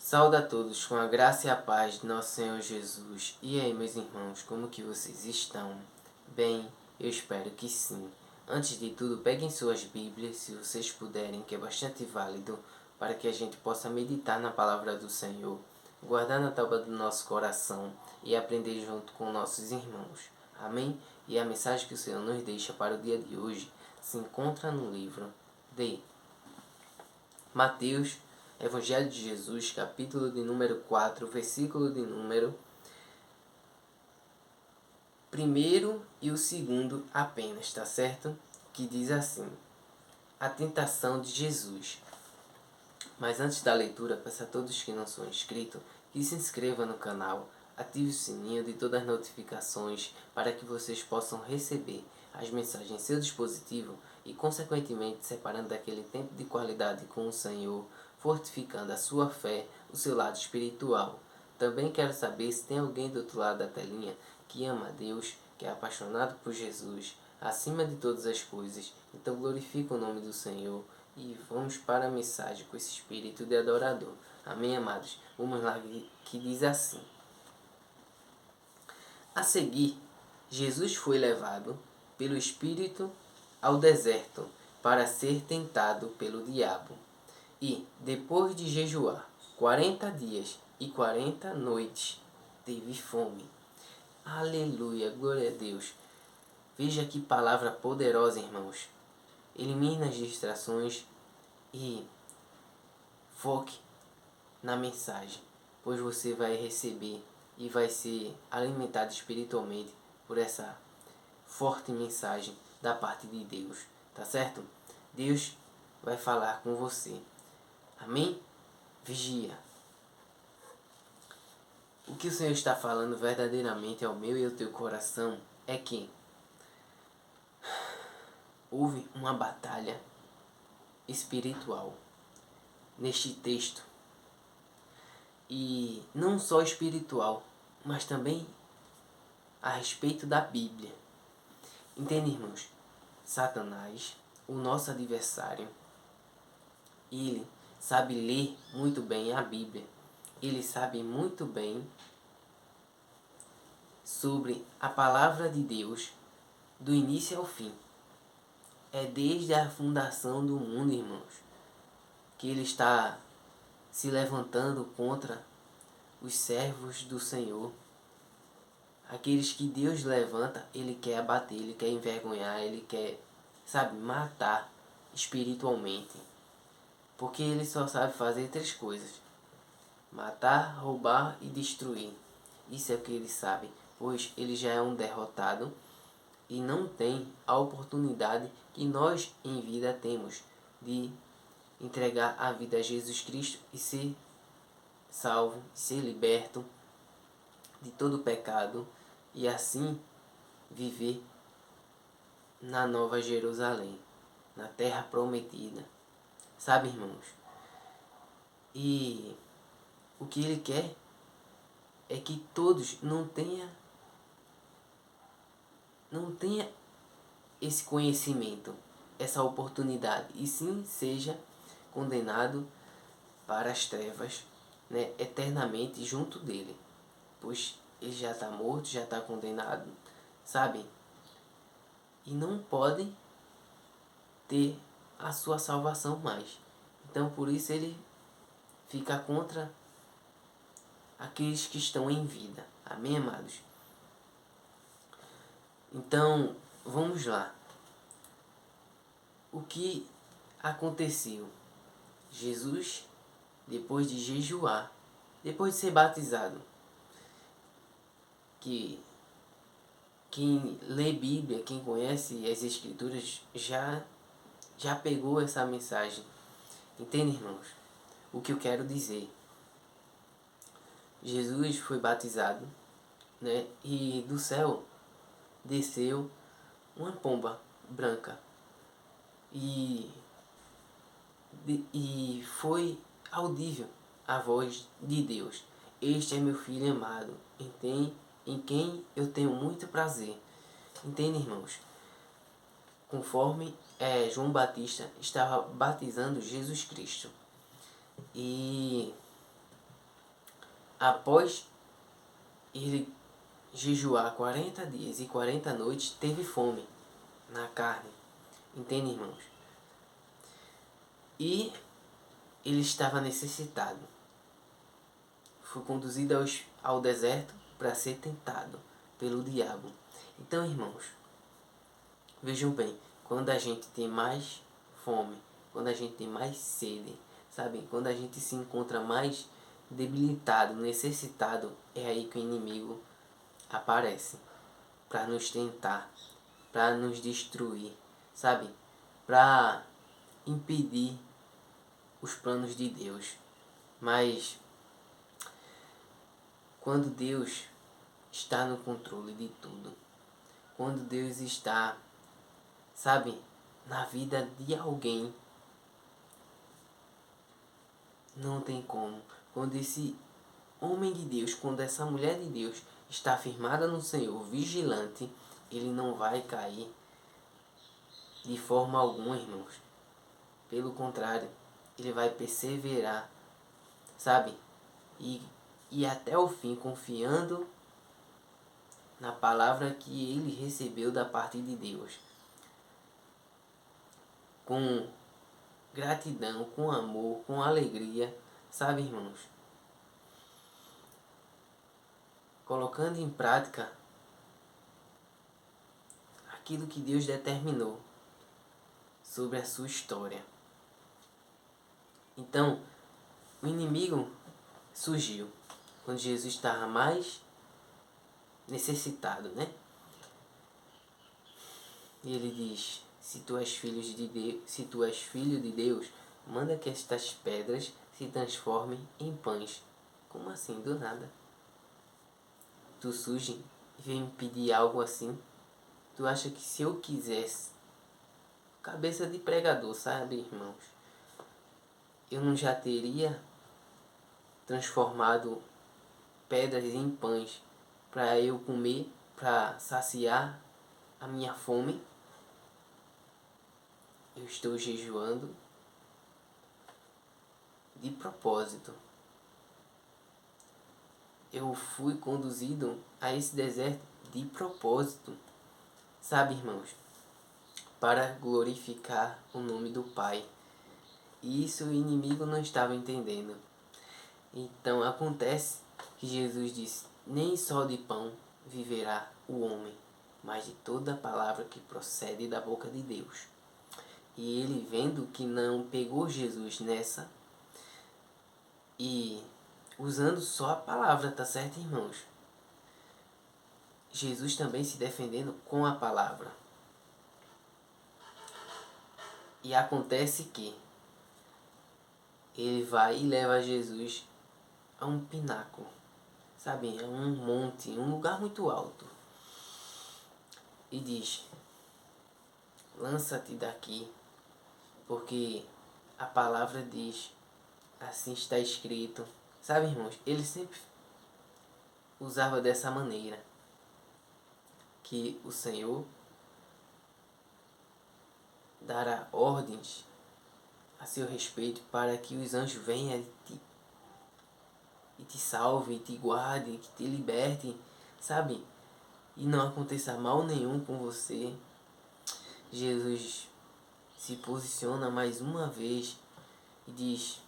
Saúde a todos com a graça e a paz de nosso Senhor Jesus. E aí, meus irmãos, como que vocês estão? Bem, eu espero que sim. Antes de tudo, peguem suas Bíblias, se vocês puderem, que é bastante válido, para que a gente possa meditar na palavra do Senhor, guardar na tábua do nosso coração e aprender junto com nossos irmãos. Amém? E a mensagem que o Senhor nos deixa para o dia de hoje se encontra no livro de Mateus, Evangelho de Jesus, capítulo de número 4, versículo de número 1 e o 2 apenas, tá certo? Que diz assim: a tentação de Jesus. Mas antes da leitura, peço a todos que não são inscritos que se inscrevam no canal, ative o sininho de todas as notificações para que vocês possam receber as mensagens em seu dispositivo e, consequentemente, separando daquele tempo de qualidade com o Senhor, fortificando a sua fé, o seu lado espiritual. Também quero saber se tem alguém do outro lado da telinha que ama a Deus, que é apaixonado por Jesus, acima de todas as coisas. Então glorifica o nome do Senhor e vamos para a mensagem com esse espírito de adorador. Amém, amados? Vamos lá, que diz assim: a seguir, Jesus foi levado pelo Espírito ao deserto para ser tentado pelo diabo. E, depois de jejuar 40 dias e 40 noites, teve fome. Aleluia, glória a Deus. Veja que palavra poderosa, irmãos. Elimine as distrações e foque na mensagem, pois você vai receber e vai ser alimentado espiritualmente por essa forte mensagem da parte de Deus, tá certo? Deus vai falar com você. Amém? Vigia. O que o Senhor está falando verdadeiramente ao meu e ao teu coração é que houve uma batalha espiritual neste texto. E não só espiritual, mas também a respeito da Bíblia. Entende, irmãos? Satanás, o nosso adversário, ele sabe ler muito bem a Bíblia. Ele sabe muito bem sobre a palavra de Deus do início ao fim. É desde a fundação do mundo, irmãos, que ele está se levantando contra os servos do Senhor. Aqueles que Deus levanta, ele quer abater, ele quer envergonhar, ele quer, matar espiritualmente. Porque ele só sabe fazer 3 coisas: matar, roubar e destruir. Isso é o que ele sabe, pois ele já é um derrotado e não tem a oportunidade que nós em vida temos de entregar a vida a Jesus Cristo e ser salvo, ser liberto de todo pecado e assim viver na Nova Jerusalém, na terra prometida. Sabe, irmãos? E o que ele quer é que todos não tenha esse conhecimento, essa oportunidade, e sim seja condenado para as trevas, né, eternamente junto dele, pois ele já está morto, já está condenado, sabe? E não podem ter a sua salvação mais. Então por isso ele fica contra aqueles que estão em vida. Amém, amados? Então, vamos lá. O que aconteceu? Jesus, depois de jejuar, depois de ser batizado, que quem lê Bíblia, quem conhece as Escrituras, já pegou essa mensagem. Entende, irmãos? O que eu quero dizer? Jesus foi batizado, né? E do céu desceu uma pomba branca. E foi audível a voz de Deus: este é meu filho amado, em quem eu tenho muito prazer. Entende, irmãos? Conforme João Batista estava batizando Jesus Cristo. E após ele jejuar 40 dias e 40 noites, teve fome na carne. Entende, irmãos? E ele estava necessitado. Foi conduzido ao deserto para ser tentado pelo diabo. Então, irmãos, vejam bem, quando a gente tem mais fome, quando a gente tem mais sede, sabe? Quando a gente se encontra mais debilitado, necessitado, é aí que o inimigo aparece para nos tentar, para nos destruir, sabe? Para impedir os planos de Deus. Mas quando Deus está no controle de tudo, quando Deus está, sabe, na vida de alguém, não tem como. Quando esse homem de Deus, quando essa mulher de Deus está firmada no Senhor, vigilante, ele não vai cair de forma alguma, irmãos. Pelo contrário, ele vai perseverar, sabe? E até o fim, confiando na palavra que ele recebeu da parte de Deus. Com gratidão, com amor, com alegria, sabe, irmãos? Colocando em prática aquilo que Deus determinou sobre a sua história. Então, o inimigo surgiu quando Jesus estava mais necessitado, né? E ele diz: se tu és filho de Deus, manda que estas pedras se transformem em pães. Como assim, do nada? Tu surge e vem me pedir algo assim? Tu acha que se eu quisesse, cabeça de pregador, sabe, irmãos, eu não já teria transformado pedras em pães para eu comer, para saciar a minha fome? Eu estou jejuando de propósito. Eu fui conduzido a esse deserto de propósito, sabe, irmãos, para glorificar o nome do Pai. E isso o inimigo não estava entendendo. Então acontece que Jesus disse: nem só de pão viverá o homem, mas de toda a palavra que procede da boca de Deus. E ele, vendo que não pegou Jesus nessa, e usando só a palavra, tá certo, irmãos? Jesus também se defendendo com a palavra. E acontece que ele vai e leva Jesus a um pináculo, sabe? A um monte, um lugar muito alto. E diz: lança-te daqui, porque a palavra diz, assim está escrito. Sabe, irmãos, ele sempre usava dessa maneira, que o Senhor dará ordens a seu respeito para que os anjos venham e te salvem, te guardem, que te libertem, sabe? E não aconteça mal nenhum com você. Jesus se posiciona mais uma vez e diz: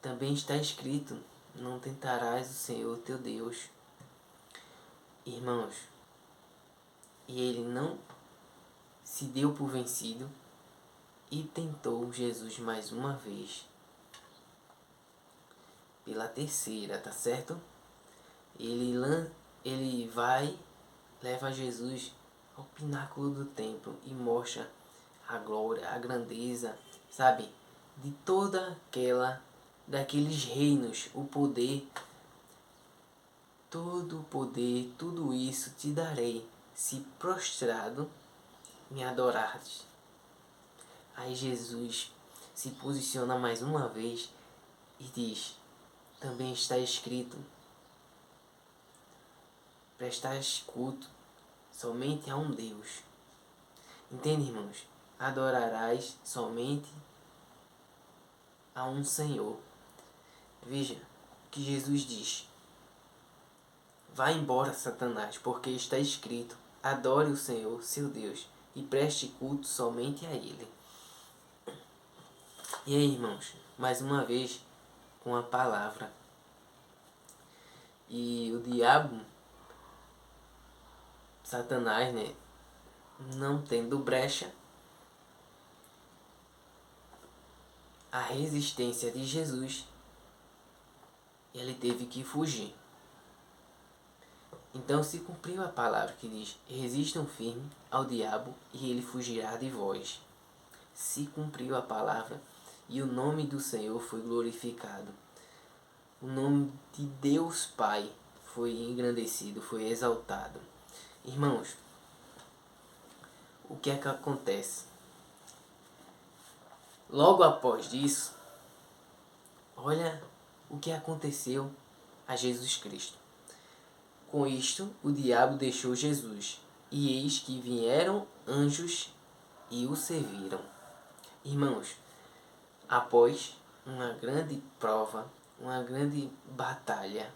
também está escrito, não tentarás o Senhor teu Deus. Irmãos, e ele não se deu por vencido e tentou Jesus mais uma vez. Pela terceira, tá certo? Ele vai, leva Jesus ao pináculo do templo e mostra a glória, a grandeza, sabe? De daqueles reinos, o poder. Todo o poder, tudo isso te darei, se prostrado me adorares. Aí Jesus se posiciona mais uma vez e diz: também está escrito, prestais culto somente a um Deus. Entende, irmãos? Adorarás somente a um Senhor. Veja que Jesus diz: vá embora, Satanás, porque está escrito: adore o Senhor, seu Deus, e preste culto somente a Ele. E aí, irmãos, mais uma vez com a palavra. E o diabo, Satanás, né, não tendo brecha, a resistência de Jesus, ele teve que fugir. Então se cumpriu a palavra que diz: resistam firme ao diabo e ele fugirá de vós. Se cumpriu a palavra e o nome do Senhor foi glorificado. O nome de Deus Pai foi engrandecido, foi exaltado. Irmãos, o que é que acontece? Logo após isso, olha o que aconteceu a Jesus Cristo. Com isto, o diabo deixou Jesus, e eis que vieram anjos e o serviram. Irmãos, após uma grande prova, uma grande batalha,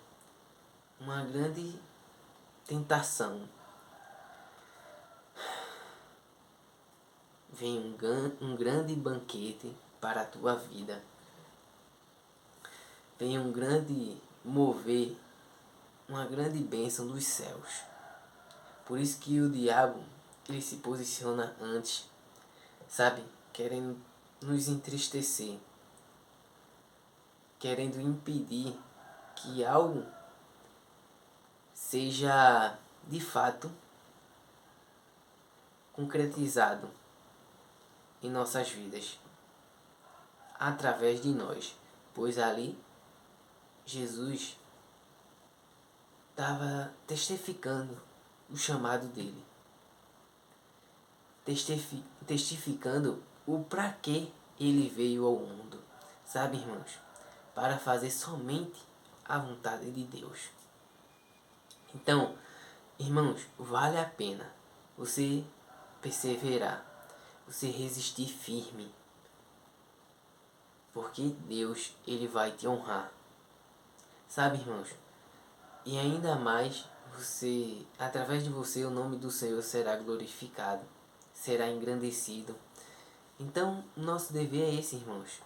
uma grande tentação, vem um grande banquete para a tua vida. Vem um grande mover, uma grande bênção dos céus. Por isso que o diabo, ele se posiciona antes, sabe? Querendo nos entristecer, querendo impedir que algo seja de fato concretizado em nossas vidas, através de nós, pois ali Jesus estava testificando o chamado dele, testificando o para que ele veio ao mundo, sabe, irmãos? Para fazer somente a vontade de Deus. Então, irmãos, vale a pena você perseverar, você resistir firme, porque Deus, ele vai te honrar, sabe, irmãos? E ainda mais, você, através de você, o nome do Senhor será glorificado, será engrandecido. Então, nosso dever é esse, irmãos: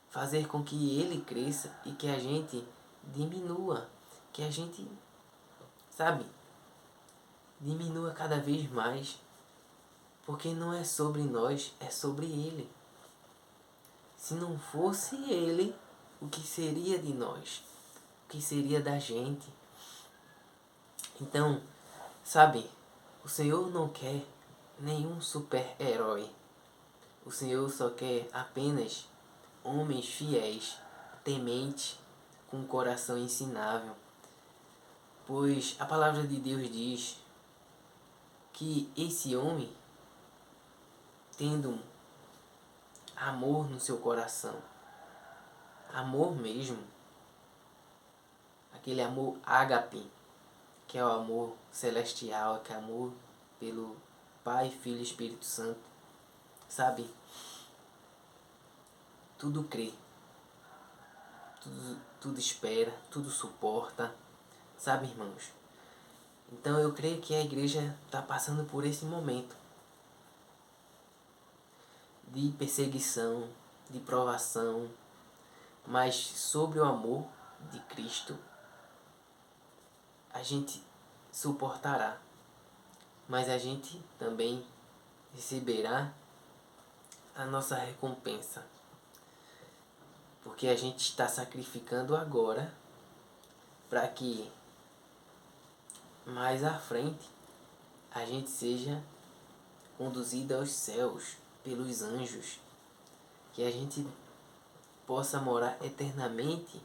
fazer com que ele cresça e que a gente diminua, que a gente, sabe, diminua cada vez mais, porque não é sobre nós, é sobre ele. Se não fosse ele, o que seria de nós? O que seria da gente? Então, sabe, o Senhor não quer nenhum super-herói. O Senhor só quer apenas homens fiéis, tementes, com um coração ensinável. Pois a palavra de Deus diz que esse homem, tendo amor no seu coração, amor mesmo, aquele amor ágape, que é o amor celestial, que é amor pelo Pai, Filho e Espírito Santo, sabe? Tudo crê, tudo espera, tudo suporta, sabe, irmãos? Então eu creio que a igreja está passando por esse momento de perseguição, de provação, mas sobre o amor de Cristo a gente suportará, mas a gente também receberá a nossa recompensa, porque a gente está sacrificando agora para que mais à frente a gente seja conduzido aos céus pelos anjos, que a gente possa morar eternamente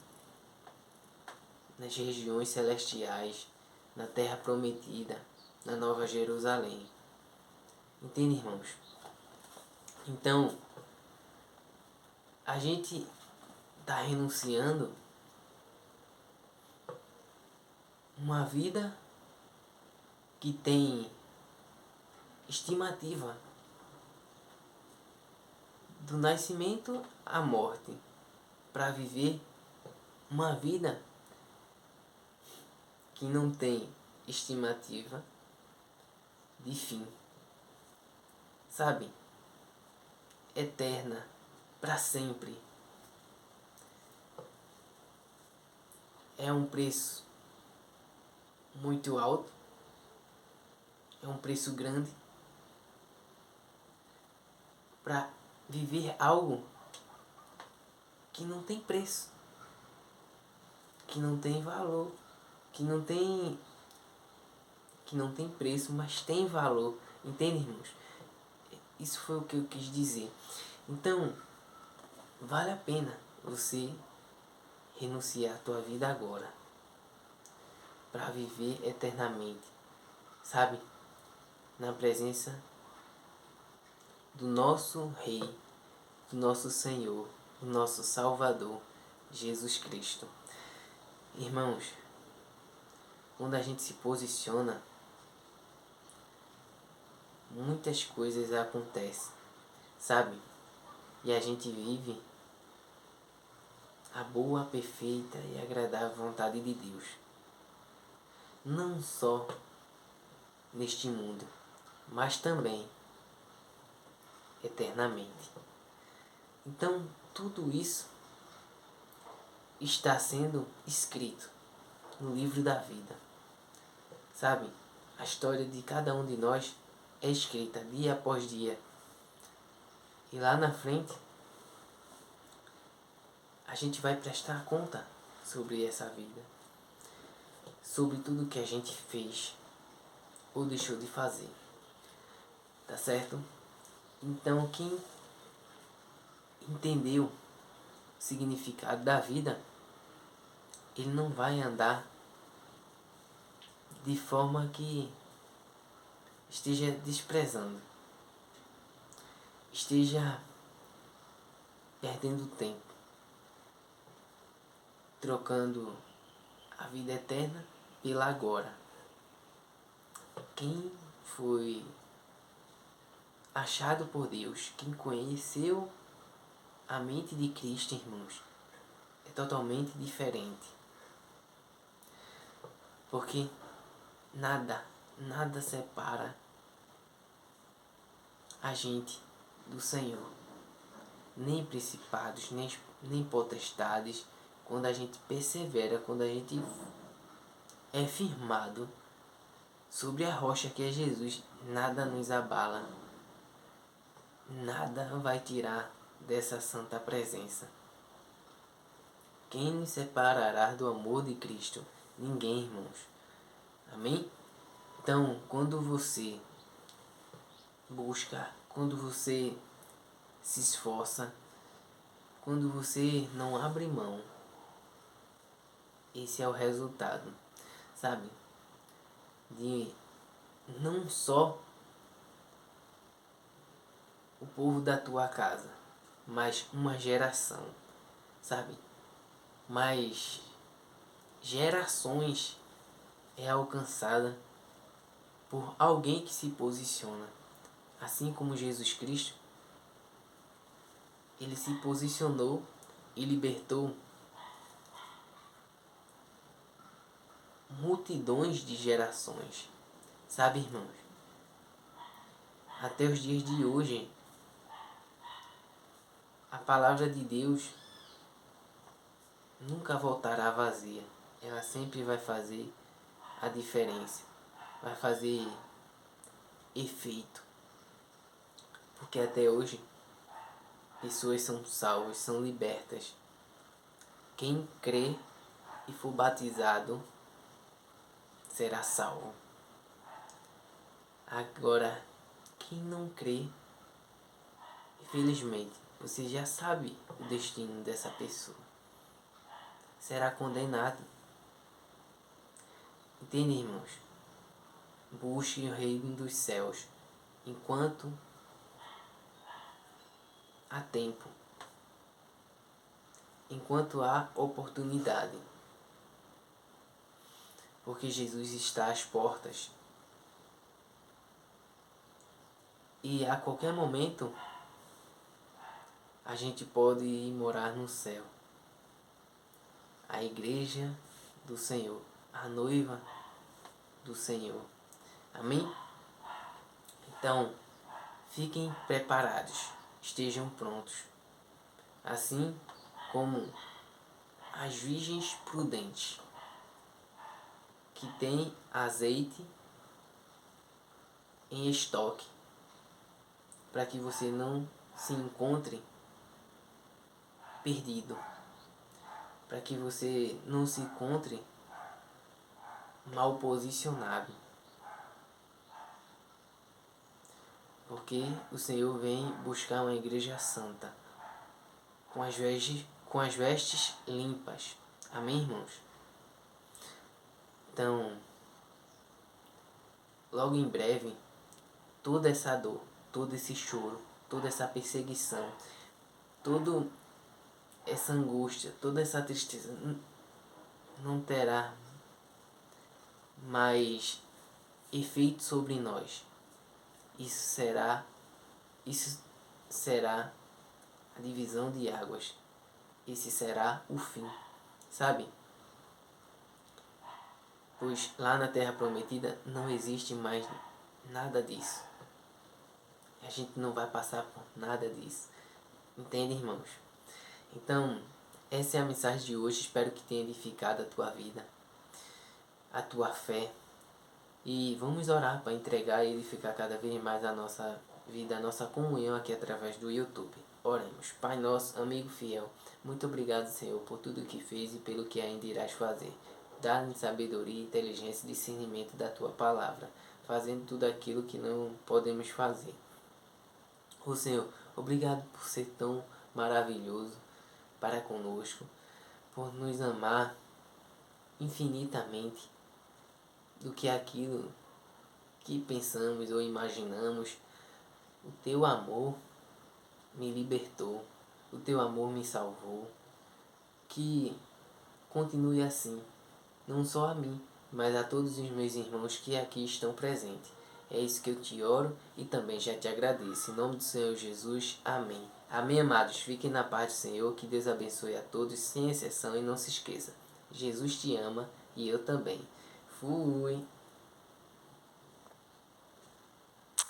nas regiões celestiais, na terra prometida, na Nova Jerusalém. Entende, irmãos? Então, a gente está renunciando uma vida que tem estimativa do nascimento à morte, para viver uma vida que não tem estimativa de fim, sabe? Eterna, para sempre. É um preço muito alto, é um preço grande para viver algo que não tem preço, que não tem valor, que não tem preço, mas tem valor. Entende, irmãos? Isso foi o que eu quis dizer. Então, vale a pena você renunciar a tua vida agora para viver eternamente, sabe? Na presença do nosso Rei, do nosso Senhor, do nosso Salvador, Jesus Cristo. Irmãos, quando a gente se posiciona, muitas coisas acontecem, sabe? E a gente vive a boa, perfeita e agradável vontade de Deus. Não só neste mundo, mas também eternamente. Então, tudo isso está sendo escrito no livro da vida. Sabe? A história de cada um de nós é escrita dia após dia. E lá na frente, a gente vai prestar conta sobre essa vida. Sobre tudo que a gente fez ou deixou de fazer. Tá certo? Então, quem entendeu o significado da vida, ele não vai andar de forma que esteja desprezando, esteja perdendo tempo, trocando a vida eterna pela agora. Quem foi achado por Deus, quem conheceu a mente de Cristo, irmãos, é totalmente diferente. Porque nada separa a gente do Senhor. Nem principados, nem potestades. Quando a gente persevera, quando a gente é firmado sobre a rocha que é Jesus, nada nos abala. Nada vai tirar dessa santa presença. Quem nos separará do amor de Cristo? Ninguém, irmãos. Amém? Então, quando você busca, quando você se esforça, quando você não abre mão, esse é o resultado, sabe? De não só o povo da tua casa, mas uma geração, sabe? Mas gerações é alcançada por alguém que se posiciona. Assim como Jesus Cristo, ele se posicionou e libertou multidões de gerações. Sabe, irmãos? Até os dias de hoje, a palavra de Deus nunca voltará vazia. Ela sempre vai fazer a diferença. Vai fazer efeito. Porque até hoje, pessoas são salvas, são libertas. Quem crê e for batizado será salvo. Agora, quem não crê, infelizmente, você já sabe o destino dessa pessoa. Será condenado. Entende, irmãos? Busque o reino dos céus enquanto há tempo, enquanto há oportunidade. Porque Jesus está às portas. E a qualquer momento a gente pode ir morar no céu. a igreja do Senhor, a noiva do Senhor. Amém? Então, fiquem preparados, estejam prontos. Assim como as virgens prudentes, que têm azeite em estoque, para que você não se encontre perdido, para que você não se encontre mal posicionado, porque o Senhor vem buscar uma igreja santa, com as vestes limpas. Amém, irmãos? Então, logo em breve, toda essa dor, todo esse choro, toda essa perseguição, toda essa angústia, toda essa tristeza não terá mais efeito sobre nós. Isso será a divisão de águas. Esse será o fim, sabe? Pois lá na Terra Prometida não existe mais nada disso. A gente não vai passar por nada disso. Entende, irmãos? Então, essa é a mensagem de hoje. Espero que tenha edificado a tua vida, a tua fé. E vamos orar para entregar e edificar cada vez mais a nossa vida, a nossa comunhão aqui através do YouTube. Oremos. Pai nosso, amigo fiel, muito obrigado, Senhor, por tudo que fez e pelo que ainda irás fazer. Dá-nos sabedoria, inteligência e discernimento da tua palavra, fazendo tudo aquilo que não podemos fazer. Ô Senhor, obrigado por ser tão maravilhoso para conosco, por nos amar infinitamente do que aquilo que pensamos ou imaginamos. O teu amor me libertou, o teu amor me salvou. Que continue assim, não só a mim, mas a todos os meus irmãos que aqui estão presentes. É isso que eu te oro e também já te agradeço. Em nome do Senhor Jesus, amém. Amém, amados. Fiquem na paz do Senhor, que Deus abençoe a todos, sem exceção, e não se esqueça, Jesus te ama e eu também. Fui!